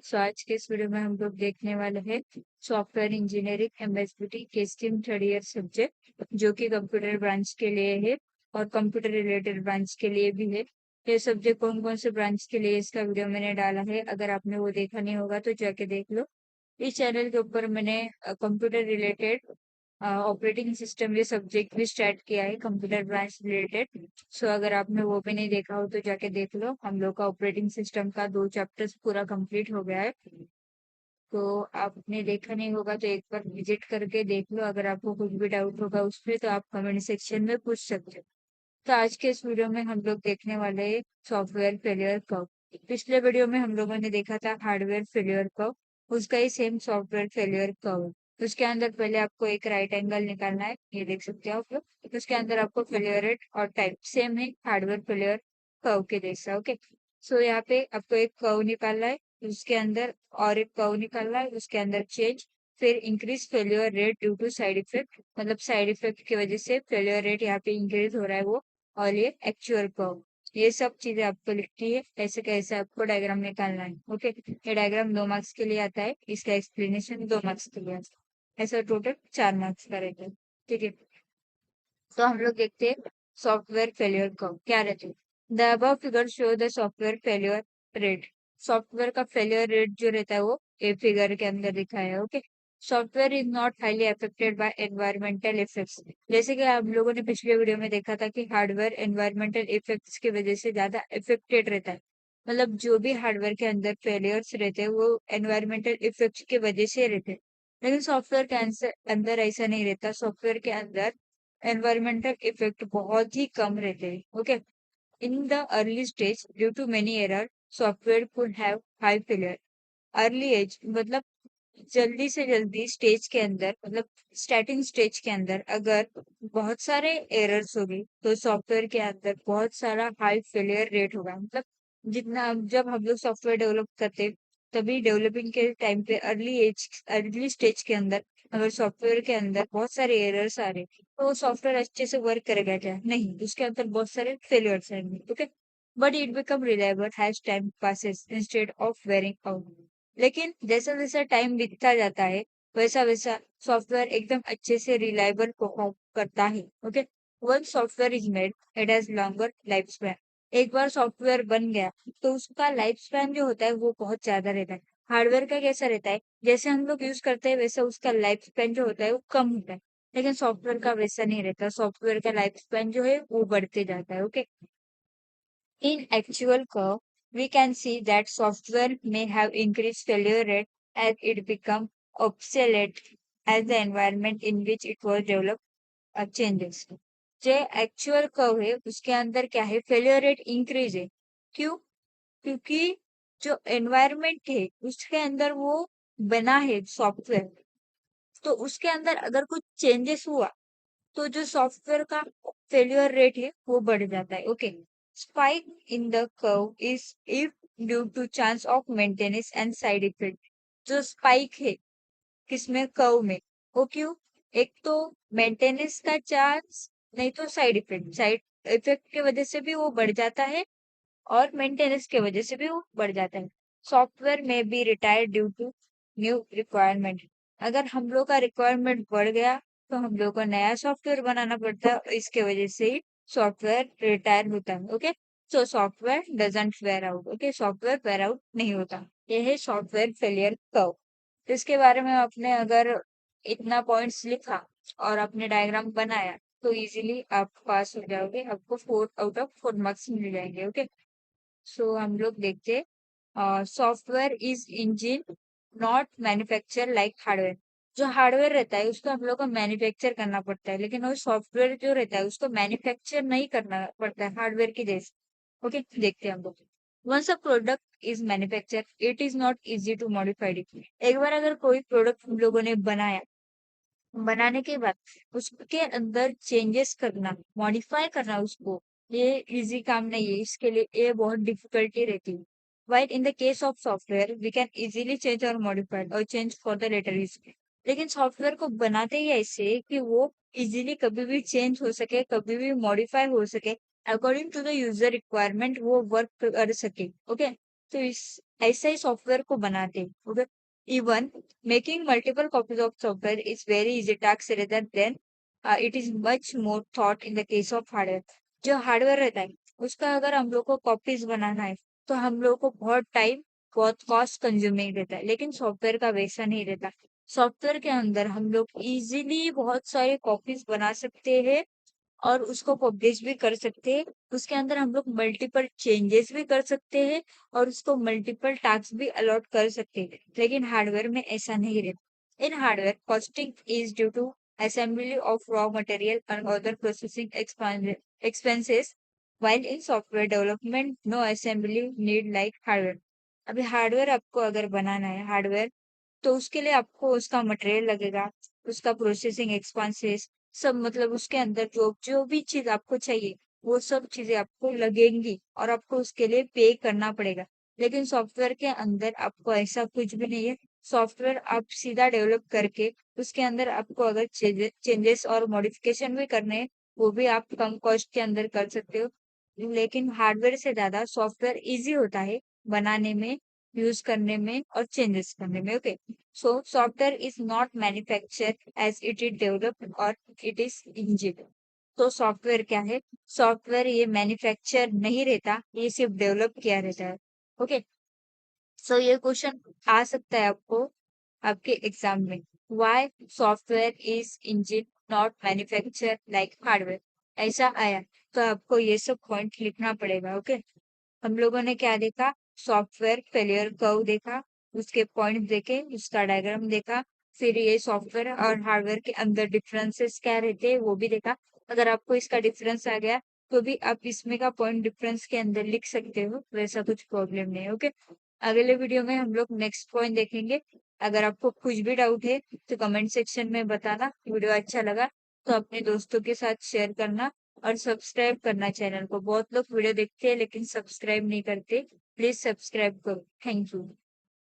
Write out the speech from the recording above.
सो आज के इस वीडियो में हम लोग देखने वाले हैं सॉफ्टवेयर इंजीनियरिंग एमएसबीटी के स्ट्रीम थर्ड ईयर सब्जेक्ट जो कि कंप्यूटर ब्रांच के लिए है और कंप्यूटर रिलेटेड ब्रांच के लिए भी है। ये सब्जेक्ट कौन कौन से ब्रांच के लिए इसका वीडियो मैंने डाला है, अगर आपने वो देखा नहीं होगा तो जाके देख लो। इस चैनल के ऊपर मैंने कंप्यूटर रिलेटेड ऑपरेटिंग सिस्टम ये सब्जेक्ट भी स्टार्ट किया है कंप्यूटर ब्रांच रिलेटेड। सो अगर आपने वो भी नहीं देखा हो तो जाके देख लो। हम लोग का ऑपरेटिंग सिस्टम का 2 चैप्टर्स पूरा कंप्लीट हो गया है। तो आपने देखा नहीं होगा तो एक बार विजिट करके देख लो। अगर आपको कुछ भी डाउट होगा उस पर तो आप कमेंट सेक्शन में पूछ सकते हो। तो आज के इस वीडियो में हम लोग देखने वाले हैं सॉफ्टवेयर फेलियर कर्व। पिछले वीडियो में हम लोगों ने देखा था हार्डवेयर फेलियर कर्व, उसका ही सेम सॉफ्टवेयर फेलियर कर्व। उसके अंदर पहले आपको एक राइट एंगल निकालना है, ये देख सकते हो आप लोग। उसके अंदर आपको फेलियर रेट और टाइप सेम है हार्डवेयर फेलियर कर्व के जैसा। ओके, सो यहाँ पे आपको एक कर्व निकालना है, उसके अंदर और एक कर्व निकालना है, उसके अंदर चेंज, फिर increase failure rate due to side effect, मतलब साइड इफेक्ट की वजह से फेलियर रेट यहाँ पे इंक्रीज हो रहा है वो, और ये एक्चुअल कर्व। ये सब चीजें आपको लिखती है कैसे कैसे आपको डायग्राम निकालना है। ओके, ये डायग्राम 2 मार्क्स के लिए आता है, इसका एक्सप्लेनेशन 2 मार्क्स के लिए आता है, ऐसा टोटल 4 मार्क्स का रहता है। ठीक है, तो हम लोग देखते हैं सॉफ्टवेयर फेलियर कर्व क्या रहते हैं। The above figure show the software failure rate. Software का फेलियर रेट जो रहता है वो ए फिगर के अंदर दिखाया है। Okay, software is not highly affected by environmental effects. जैसे कि आप लोगों ने पिछले वीडियो में देखा था कि हार्डवेयर एनवायरमेंटल इफेक्ट्स की वजह से ज्यादा अफेक्टेड रहता है, मतलब जो भी हार्डवेयर के अंदर फेलियर्स रहते हैं वो एनवायरमेंटल इफेक्ट्स की वजह से रहते हैं। लेकिन सॉफ्टवेयर के अंदर ऐसा नहीं रहता। सॉफ्टवेयर के अंदर एनवायरमेंटल इफेक्ट बहुत ही कम रहते हैं। Okay, in the early stage due to many error software could have high failure. Early age मतलब जल्दी से जल्दी स्टेज के अंदर, मतलब स्टार्टिंग स्टेज के अंदर अगर बहुत सारे एरर्स हो गए तो सॉफ्टवेयर के अंदर बहुत सारा हाई फेलियर रेट होगा। मतलब जितना जब हम लोग सॉफ्टवेयर डेवलप करते हैं, तभी डेवलपिंग के टाइम पे अर्ली स्टेज के अंदर अगर सॉफ्टवेयर के अंदर बहुत सारे एरर्स आ रहे तो सॉफ्टवेयर अच्छे से वर्क करेगा क्या? नहीं, उसके अंदर बहुत सारे फेलियर्स आएंगे। Okay, but it become reliable has time passes instead of wearing out. लेकिन जैसा जैसा टाइम बीतता जाता है वैसा वैसा सॉफ्टवेयर एकदम अच्छे से रिलायबल परफॉर्म करता है। Okay, one software is made it has longer life span. एक बार सॉफ्टवेयर बन गया तो उसका लाइफ स्पैन जो होता है वो बहुत ज्यादा रहता है। हार्डवेयर का कैसा रहता है, जैसे हम लोग यूज करते हैं वैसा उसका लाइफ स्पैन जो होता है वो कम होता है। लेकिन सॉफ्टवेयर का वैसा नहीं रहता, सॉफ्टवेयर का लाइफ स्पैन जो है वो बढ़ते जाता है। Okay, in actual curve, we can see that software may have increased failure rate as it become obsolete as the environment in which it was developed changes. जो एक्चुअल कर्व है उसके अंदर क्या है, फेलियर रेट इंक्रीज है। क्यों? क्योंकि जो एनवायरनमेंट है उसके अंदर वो बना है सॉफ्टवेयर, तो उसके अंदर अगर कुछ चेंजेस हुआ तो जो सॉफ्टवेयर का फेलियर रेट है वो बढ़ जाता है। Okay, spike in the curve is if due to chance of maintenance and side effect. जो स्पाइक है किसमें, कर्व में, वो क्यों? एक तो मेंटेनेंस का चांस, नहीं तो साइड इफेक्ट। साइड इफेक्ट की वजह से भी वो बढ़ जाता है और मेंटेनेंस की वजह से भी वो बढ़ जाता है। सॉफ्टवेयर में be retire due to new requirement. अगर हम लोग का रिक्वायरमेंट बढ़ गया तो हम लोग को नया सॉफ्टवेयर बनाना पड़ता है, इसके वजह से ही सॉफ्टवेयर रिटायर होता है। Okay, so software doesn't wear out. Okay, software wear out नहीं होता। ये है सॉफ्टवेयर फेलियर कर्व। तो इसके बारे में आपने अगर इतना पॉइंट्स लिखा और आपने डायग्राम बनाया तो इजीली आप पास हो जाओगे, आपको 4 आउट ऑफ 4 मार्क्स मिल जाएंगे। ओके, सो हम लोग देखते software is engine not manufacture like hardware. जो हार्डवेयर रहता है उसको हम लोग को मैन्युफैक्चर करना पड़ता है, लेकिन वो सॉफ्टवेयर जो रहता है उसको मैन्युफैक्चर नहीं करना पड़ता है हार्डवेयर की जैसे। ओके, देखते हैं हम लोग। Once a product is manufacture it is not easy to modified it. एक बार अगर कोई प्रोडक्ट हम लोगों ने बनाया, बनाने के बाद उसके अंदर चेंजेस करना, मॉडिफाई करना उसको, ये इजी काम नहीं है, इसके लिए ये बहुत डिफिकल्टी रहती है। While in the case of software we can easily change और मॉडिफाई और change for the later use. लेकिन सॉफ्टवेयर को बनाते ही ऐसे कि वो इजीली कभी भी चेंज हो सके, कभी भी मॉडिफाई हो सके, according to the user requirement वो वर्क कर सके। ओके, तो ऐसा ही सॉफ्टवेयर को बनाते हैं। Okay, even making multiple copies of software is very easy task rather than it is much more thought in the case of hardware. जो hardware रहता है उसका अगर हम लोग को कॉपीज बनाना है तो हम लोग को बहुत टाइम, बहुत कॉस्ट कंज्यूमिंग रहता है, लेकिन सॉफ्टवेयर का वैसा नहीं रहता। सॉफ्टवेयर के अंदर हम लोग इजीली बहुत सारी कॉपीज बना सकते हैं और उसको पब्लिश भी कर सकते हैं। उसके अंदर हम लोग मल्टीपल चेंजेस भी कर सकते हैं और उसको मल्टीपल टास्क भी अलॉट कर सकते हैं, लेकिन हार्डवेयर में ऐसा नहीं रहता। In hardware costing is due to assembly of raw material and other processing expenses, while in software development no assembly need like hardware। अभी हार्डवेयर आपको अगर बनाना है हार्डवेयर, तो उसके लिए आपको उसका मटेरियल लगेगा, उसका प्रोसेसिंग एक्सपेंसेस सब, मतलब उसके अंदर जो जो भी चीज आपको चाहिए वो सब चीजें आपको लगेंगी और आपको उसके लिए पे करना पड़ेगा। लेकिन सॉफ्टवेयर के अंदर आपको ऐसा कुछ भी नहीं है। सॉफ्टवेयर आप सीधा डेवलप करके उसके अंदर आपको अगर चेंजेस और मॉडिफिकेशन भी करने हैं वो भी आप कम कॉस्ट के अंदर कर सकते हो। लेकिन हार्डवेयर से ज्यादा सॉफ्टवेयर इजी होता है बनाने में, यूज करने में और चेंजेस करने में। Okay, so software is not manufactured as it is developed or it is engineered। तो सॉफ्टवेयर क्या है? सॉफ्टवेयर ये मैन्युफैक्चर नहीं रहता, ये सिर्फ डेवलप किया रहता है। ओके, सो ये क्वेश्चन आ सकता है आपको आपके एग्जाम में। Why software is engine not manufacture like hardware, ऐसा आया तो आपको ये सब पॉइंट लिखना पड़ेगा। ओके, हम लोगों ने क्या देखा? सॉफ्टवेयर फेलियर कर्व देखा, उसके पॉइंट देखे, उसका डायग्राम देखा, फिर ये सॉफ्टवेयर और हार्डवेयर के अंदर डिफरेंसेस क्या रहते हैं वो भी देखा। अगर आपको इसका डिफरेंस आ गया तो भी आप इसमें का पॉइंट डिफरेंस के अंदर लिख सकते हो, वैसा कुछ प्रॉब्लम नहीं है। ओके, अगले वीडियो में हम लोग नेक्स्ट पॉइंट देखेंगे। अगर आपको कुछ भी डाउट है तो कमेंट सेक्शन में बताना। वीडियो अच्छा लगा तो अपने दोस्तों के साथ शेयर करना और सब्सक्राइब करना चैनल को। बहुत लोग वीडियो देखते हैं लेकिन सब्सक्राइब नहीं करते, प्लीज सब्सक्राइब करो। Thank you.